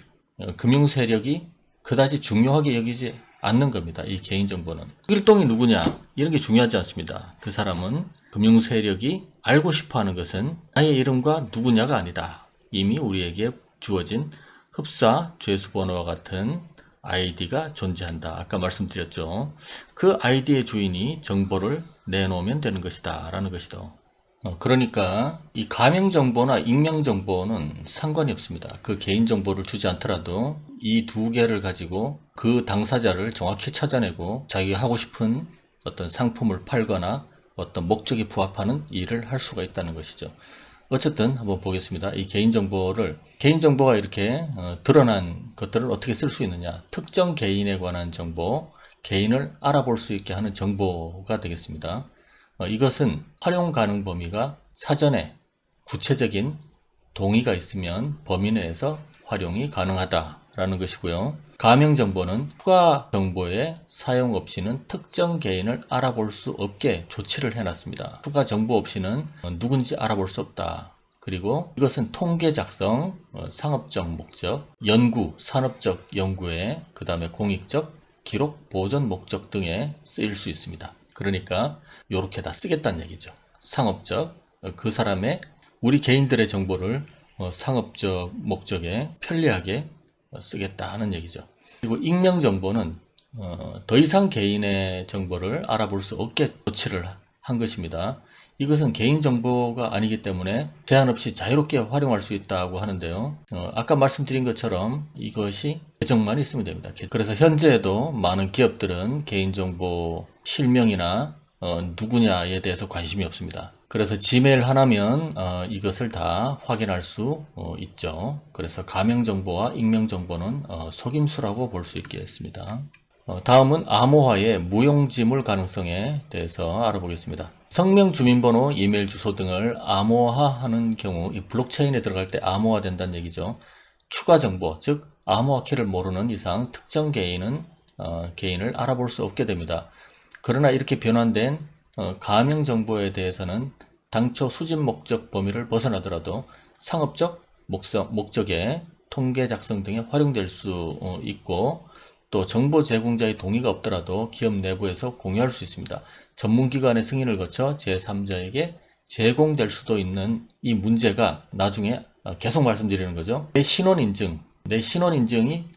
금융세력이 그다지 중요하게 여기지 않는 겁니다. 이 개인정보는. 일동이 누구냐 이런 게 중요하지 않습니다. 그 사람은 금융세력이 알고 싶어하는 것은 나의 이름과 누구냐가 아니다. 이미 우리에게 주어진 흡사 죄수번호와 같은 아이디가 존재한다. 아까 말씀드렸죠. 그 아이디의 주인이 정보를 내놓으면 되는 것이다 라는 것이죠. 그러니까 이 가명정보나 익명정보는 상관이 없습니다. 그 개인정보를 주지 않더라도 이 두 개를 가지고 그 당사자를 정확히 찾아내고 자기가 하고 싶은 어떤 상품을 팔거나 어떤 목적에 부합하는 일을 할 수가 있다는 것이죠. 어쨌든 한번 보겠습니다. 이 개인정보가 이렇게 드러난 것들을 어떻게 쓸 수 있느냐. 특정 개인에 관한 정보, 개인을 알아볼 수 있게 하는 정보가 되겠습니다. 이것은 활용 가능 범위가 사전에 구체적인 동의가 있으면 범위 내에서 활용이 가능하다라는 것이고요. 가명 정보는 추가 정보의 사용 없이는 특정 개인을 알아볼 수 없게 조치를 해놨습니다. 추가 정보 없이는 누군지 알아볼 수 없다. 그리고 이것은 통계 작성, 상업적 목적, 연구, 산업적 연구에 그 다음에 공익적, 기록, 보존 목적 등에 쓰일 수 있습니다. 그러니까 이렇게 다 쓰겠다는 얘기죠. 상업적, 그 사람의 우리 개인들의 정보를 상업적 목적에 편리하게 쓰겠다는 얘기죠. 그리고 익명 정보는 더 이상 개인의 정보를 알아볼 수 없게 조치를 한 것입니다. 이것은 개인 정보가 아니기 때문에 제한 없이 자유롭게 활용할 수 있다고 하는데요. 아까 말씀드린 것처럼 이것이 계정만 있으면 됩니다. 그래서 현재에도 많은 기업들은 개인정보 실명이나 누구냐에 대해서 관심이 없습니다. 그래서 지메일 하나면 이것을 다 확인할 수 있죠. 그래서 가명정보와 익명정보는 속임수라고 볼 수 있겠습니다. 다음은 암호화의 무용지물 가능성에 대해서 알아보겠습니다. 성명, 주민번호, 이메일 주소 등을 암호화하는 경우 이 블록체인에 들어갈 때 암호화된다는 얘기죠. 추가 정보, 즉 암호화키를 모르는 이상 특정 개인을 알아볼 수 없게 됩니다. 그러나 이렇게 변환된 가명 정보에 대해서는 당초 수집 목적 범위를 벗어나더라도 상업적 목적의 통계 작성 등에 활용될 수 있고, 또 정보 제공자의 동의가 없더라도 기업 내부에서 공유할 수 있습니다. 전문기관의 승인을 거쳐 제3자에게 제공될 수도 있는 이 문제가 나중에 계속 말씀드리는 거죠. 내 신원인증이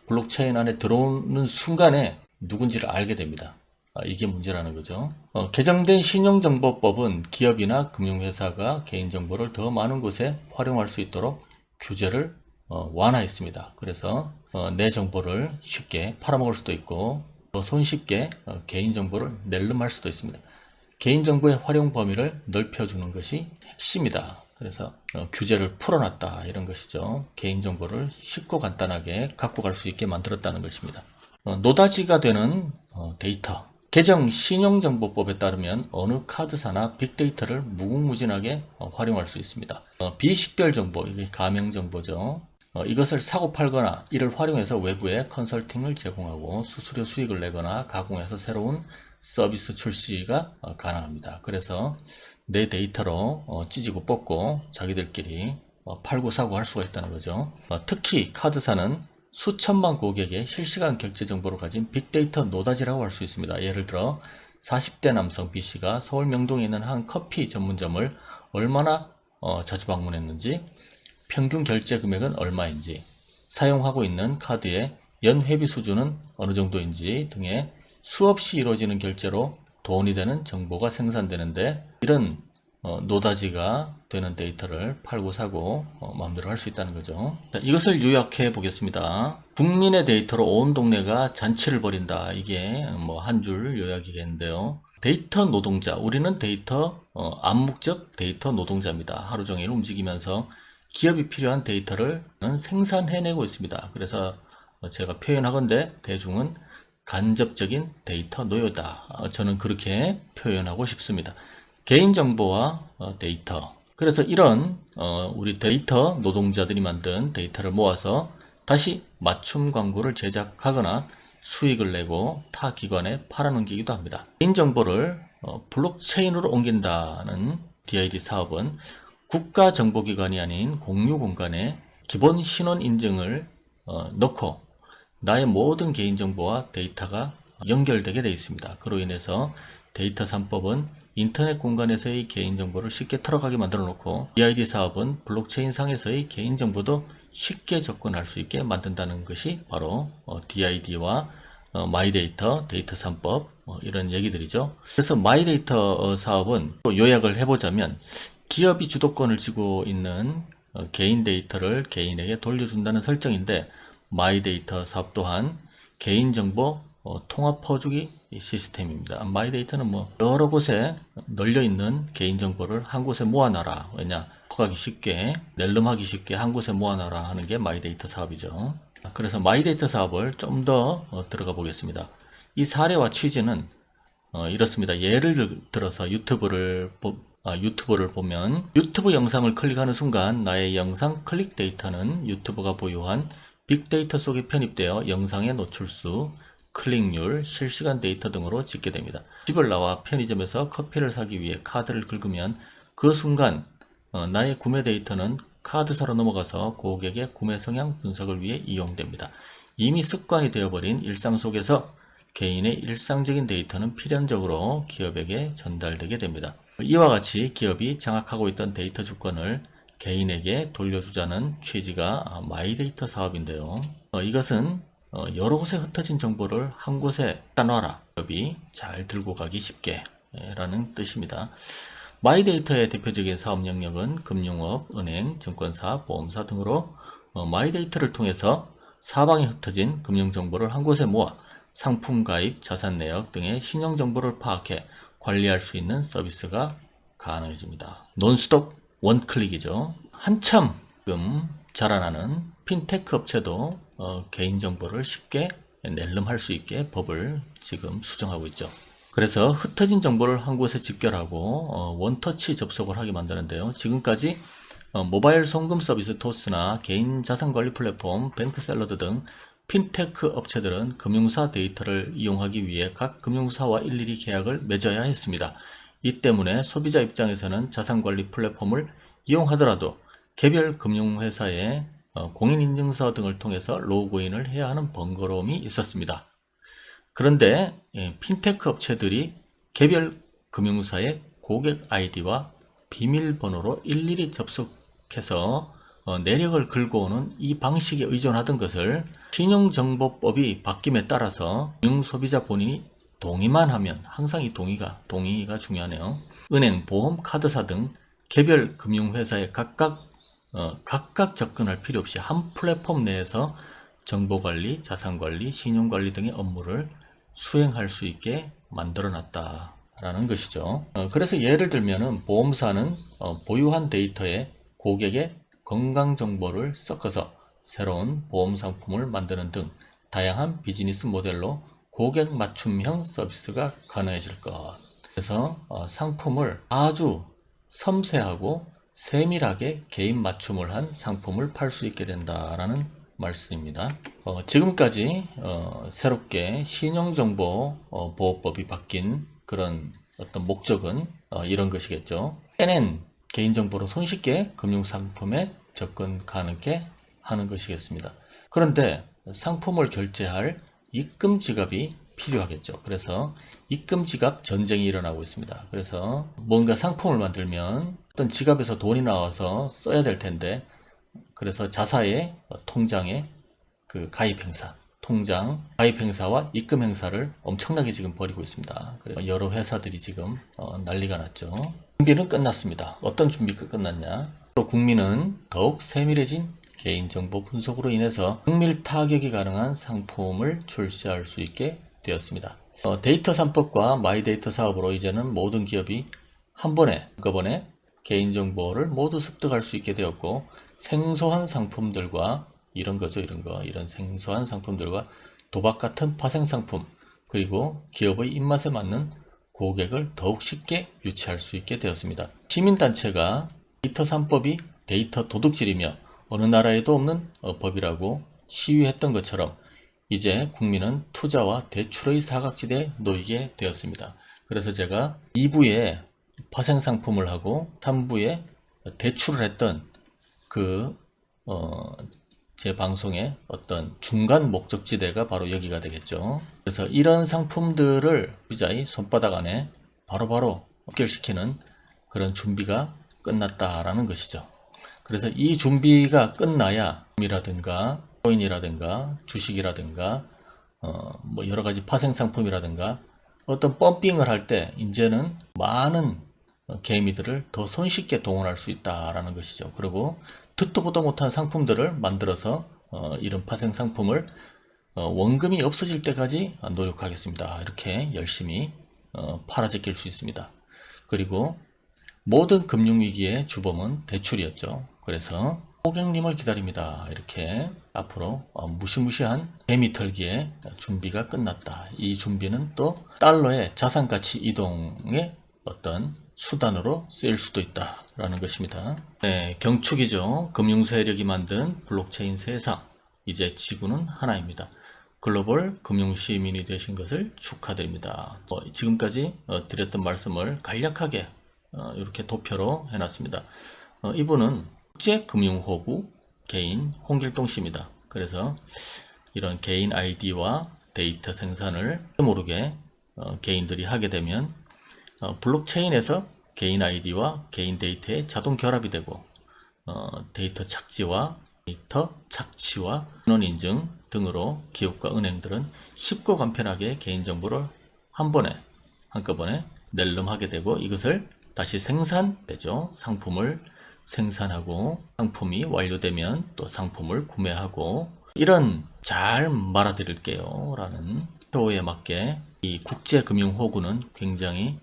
블록체인 안에 들어오는 순간에 누군지를 알게 됩니다. 이게 문제라는 거죠. 개정된 신용정보법은 기업이나 금융회사가 개인정보를 더 많은 곳에 활용할 수 있도록 규제를 완화했습니다. 그래서 내 정보를 쉽게 팔아먹을 수도 있고, 더 손쉽게 개인정보를 낼름할 수도 있습니다. 개인정보의 활용 범위를 넓혀주는 것이 핵심이다. 그래서 규제를 풀어놨다, 이런 것이죠. 개인정보를 쉽고 간단하게 갖고 갈 수 있게 만들었다는 것입니다. 노다지가 되는 데이터. 개정 신용정보법에 따르면 어느 카드사나 빅데이터를 무궁무진하게 활용할 수 있습니다. 비식별 정보, 이게 가명 정보죠. 이것을 사고 팔거나 이를 활용해서 외부에 컨설팅을 제공하고 수수료 수익을 내거나 가공해서 새로운 서비스 출시가 가능합니다. 그래서 내 데이터로 찢고 뽑고 자기들끼리 팔고 사고 할 수가 있다는 거죠. 특히 카드사는 수천만 고객의 실시간 결제 정보를 가진 빅데이터 노다지라고 할 수 있습니다. 예를 들어 40대 남성 B씨가 서울 명동에 있는 한 커피 전문점을 얼마나 자주 방문했는지, 평균 결제 금액은 얼마인지, 사용하고 있는 카드의 연회비 수준은 어느 정도인지 등의 수없이 이루어지는 결제로 돈이 되는 정보가 생산되는데, 이런 노다지가 되는 데이터를 팔고 사고 마음대로 할 수 있다는 거죠. 자, 이것을 요약해 보겠습니다. 국민의 데이터로 온 동네가 잔치를 벌인다. 이게 한 줄 요약이겠는데요. 데이터 노동자, 우리는 암묵적 데이터 노동자입니다. 하루 종일 움직이면서 기업이 필요한 데이터를 생산해내고 있습니다. 그래서 제가 표현하건대 대중은 간접적인 데이터 노예다. 저는 그렇게 표현하고 싶습니다. 개인정보와 데이터. 그래서 이런 우리 데이터 노동자들이 만든 데이터를 모아서 다시 맞춤 광고를 제작하거나 수익을 내고 타 기관에 팔아넘기기도 합니다. 개인정보를 블록체인으로 옮긴다는 DID 사업은 국가정보기관이 아닌 공유공간에 기본 신원 인증을 넣고 나의 모든 개인정보와 데이터가 연결되게 되어 있습니다. 그로 인해서 데이터 3법은 인터넷 공간에서의 개인정보를 쉽게 털어가게 만들어 놓고, DID 사업은 블록체인 상에서의 개인정보도 쉽게 접근할 수 있게 만든다는 것이 바로 DID와 마이데이터, 데이터 3법 이런 얘기들이죠. 그래서 마이데이터 사업은 또 요약을 해보자면, 기업이 주도권을 쥐고 있는 개인 데이터를 개인에게 돌려준다는 설정인데, 마이데이터 사업 또한 개인정보 통합 퍼주기 시스템입니다. 마이데이터는 여러 곳에 널려있는 개인정보를 한 곳에 모아놔라. 왜냐, 퍼가기 쉽게, 낼름하기 쉽게 한 곳에 모아놔라 하는 게 마이데이터 사업이죠. 그래서 마이데이터 사업을 좀 더 들어가 보겠습니다. 이 사례와 취지는 이렇습니다. 예를 들어서 유튜브를 보면 유튜브 영상을 클릭하는 순간 나의 영상 클릭 데이터는 유튜브가 보유한 빅데이터 속에 편입되어 영상의 노출수, 클릭률, 실시간 데이터 등으로 집계 됩니다. 집을 나와 편의점에서 커피를 사기 위해 카드를 긁으면 그 순간 나의 구매 데이터는 카드사로 넘어가서 고객의 구매 성향 분석을 위해 이용됩니다. 이미 습관이 되어버린 일상 속에서 개인의 일상적인 데이터는 필연적으로 기업에게 전달되게 됩니다. 이와 같이 기업이 장악하고 있던 데이터 주권을 개인에게 돌려주자는 취지가 마이데이터 사업인데요. 이것은 여러 곳에 흩어진 정보를 한 곳에 따놔라. 기업이 잘 들고 가기 쉽게 라는 뜻입니다. 마이데이터의 대표적인 사업 영역은 금융업, 은행, 증권사, 보험사 등으로 마이데이터를 통해서 사방에 흩어진 금융정보를 한 곳에 모아 상품 가입, 자산 내역 등의 신용정보를 파악해 관리할 수 있는 서비스가 가능해집니다. 논스톱 원클릭이죠. 한참 자라나는 핀테크 업체도 개인정보를 쉽게 낼름할 수 있게 법을 지금 수정하고 있죠. 그래서 흩어진 정보를 한 곳에 집결하고 원터치 접속을 하게 만드는데요. 지금까지 모바일 송금 서비스 토스나 개인 자산관리 플랫폼 뱅크샐러드 등 핀테크 업체들은 금융사 데이터를 이용하기 위해 각 금융사와 일일이 계약을 맺어야 했습니다. 이 때문에 소비자 입장에서는 자산관리 플랫폼을 이용하더라도 개별 금융회사의 공인인증서 등을 통해서 로그인을 해야 하는 번거로움이 있었습니다. 그런데 핀테크 업체들이 개별 금융사의 고객 아이디와 비밀번호로 일일이 접속해서 내력을 긁어오는 이 방식에 의존하던 것을 신용정보법이 바뀜에 따라서 금융소비자 본인이 동의만 하면, 항상 이 동의가 중요하네요. 은행, 보험, 카드사 등 개별 금융회사에 각각 접근할 필요 없이 한 플랫폼 내에서 정보관리, 자산관리, 신용관리 등의 업무를 수행할 수 있게 만들어 놨다라는 것이죠. 그래서 예를 들면은 보험사는 보유한 데이터에 고객의 건강 정보를 섞어서 새로운 보험 상품을 만드는 등 다양한 비즈니스 모델로 고객 맞춤형 서비스가 가능해질 것. 그래서 상품을 아주 섬세하고 세밀하게 개인 맞춤을 한 상품을 팔 수 있게 된다라는 말씀입니다. 지금까지 새롭게 신용정보보호법이 바뀐 그런 어떤 목적은 이런 것이겠죠. NN 개인정보로 손쉽게 금융상품에 접근 가능하게 하는 것이겠습니다. 그런데 상품을 결제할 입금 지갑이 필요하겠죠. 그래서 입금 지갑 전쟁이 일어나고 있습니다. 그래서 뭔가 상품을 만들면 어떤 지갑에서 돈이 나와서 써야 될 텐데, 그래서 자사의 통장에 그 가입 행사, 통장 가입 행사와 입금 행사를 엄청나게 지금 벌이고 있습니다. 그래서 여러 회사들이 지금 난리가 났죠. 준비는 끝났습니다. 어떤 준비가 끝났냐? 또 국민은 더욱 세밀해진 개인정보 분석으로 인해서 정밀 타격이 가능한 상품을 출시할 수 있게 되었습니다. 데이터 3법과 마이데이터 사업으로 이제는 모든 기업이 한꺼번에 개인정보를 모두 습득할 수 있게 되었고, 생소한 상품들과 이런 생소한 상품들과 도박 같은 파생 상품, 그리고 기업의 입맛에 맞는 고객을 더욱 쉽게 유치할 수 있게 되었습니다. 시민단체가 데이터 3법이 데이터 도둑질이며 어느 나라에도 없는 법이라고 시위했던 것처럼 이제 국민은 투자와 대출의 사각지대에 놓이게 되었습니다. 그래서 제가 2부에 파생 상품을 하고 3부에 대출을 했던 제 방송의 어떤 중간 목적지대가 바로 여기가 되겠죠. 그래서 이런 상품들을 소비자의 손바닥 안에 바로바로 연결시키는 그런 준비가 끝났다라는 것이죠. 그래서 이 준비가 끝나야 이라든가 코인이라든가 주식이라든가 뭐 여러 가지 파생 상품이라든가 어떤 펌핑을 할 때 이제는 많은 개미들을 더 손쉽게 동원할 수 있다라는 것이죠. 그리고 듣도 보도 못한 상품들을 만들어서 이런 파생 상품을 원금이 없어질 때까지 노력하겠습니다. 이렇게 열심히 팔아제낄 수 있습니다. 그리고 모든 금융위기의 주범은 대출이었죠. 그래서 고객님을 기다립니다. 이렇게 앞으로 무시무시한 개미털기의 준비가 끝났다. 이 준비는 또 달러의 자산가치 이동의 어떤 수단으로 쓰일 수도 있다라는 것입니다. 네, 경축이죠. 금융세력이 만든 블록체인 세상. 이제 지구는 하나입니다. 글로벌 금융시민이 되신 것을 축하드립니다. 지금까지 드렸던 말씀을 간략하게 이렇게 도표로 해놨습니다. 이분은 국제금융호구 개인 홍길동 씨입니다. 그래서 이런 개인 아이디와 데이터 생산을 모르게 개인들이 하게 되면 블록체인에서 개인 아이디와 개인 데이터의 자동 결합이 되고 데이터 착지와 신원 인증 등으로 기업과 은행들은 쉽고 간편하게 개인정보를 한꺼번에 낼름하게 되고, 이것을 다시 생산되죠. 상품을 생산하고 상품이 완료되면 또 상품을 구매하고, 이런 잘 말아드릴게요 라는 표에 맞게 이 국제금융호구는 굉장히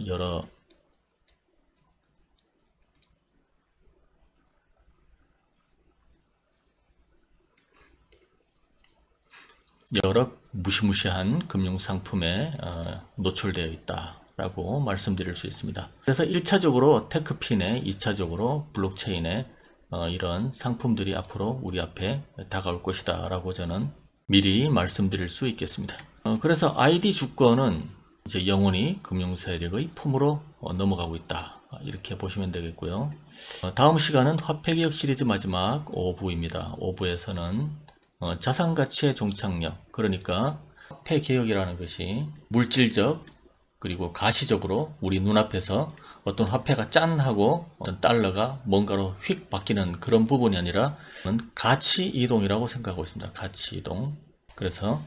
여러 무시무시한 금융상품에 노출되어 있다. 라고 말씀드릴 수 있습니다. 그래서 1차적으로 테크핀에 2차적으로 블록체인에 이런 상품들이 앞으로 우리 앞에 다가올 것이다 라고 저는 미리 말씀드릴 수 있겠습니다. 그래서 ID 주권은 이제 영원히 금융세력의 품으로 넘어가고 있다, 이렇게 보시면 되겠고요. 다음 시간은 화폐개혁 시리즈 마지막 5부입니다. 5부에서는 자산가치의 종착역, 그러니까 화폐개혁이라는 것이 물질적 그리고 가시적으로 우리 눈앞에서 어떤 화폐가 짠 하고 어떤 달러가 뭔가로 휙 바뀌는 그런 부분이 아니라 가치 이동이라고 생각하고 있습니다. 가치 이동. 그래서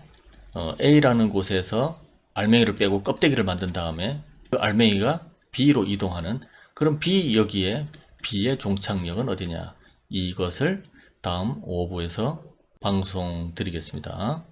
A라는 곳에서 알맹이를 빼고 껍데기를 만든 다음에 그 알맹이가 B로 이동하는 그런 B, 여기에 B의 종착역은 어디냐, 이것을 다음 5부에서 방송 드리겠습니다.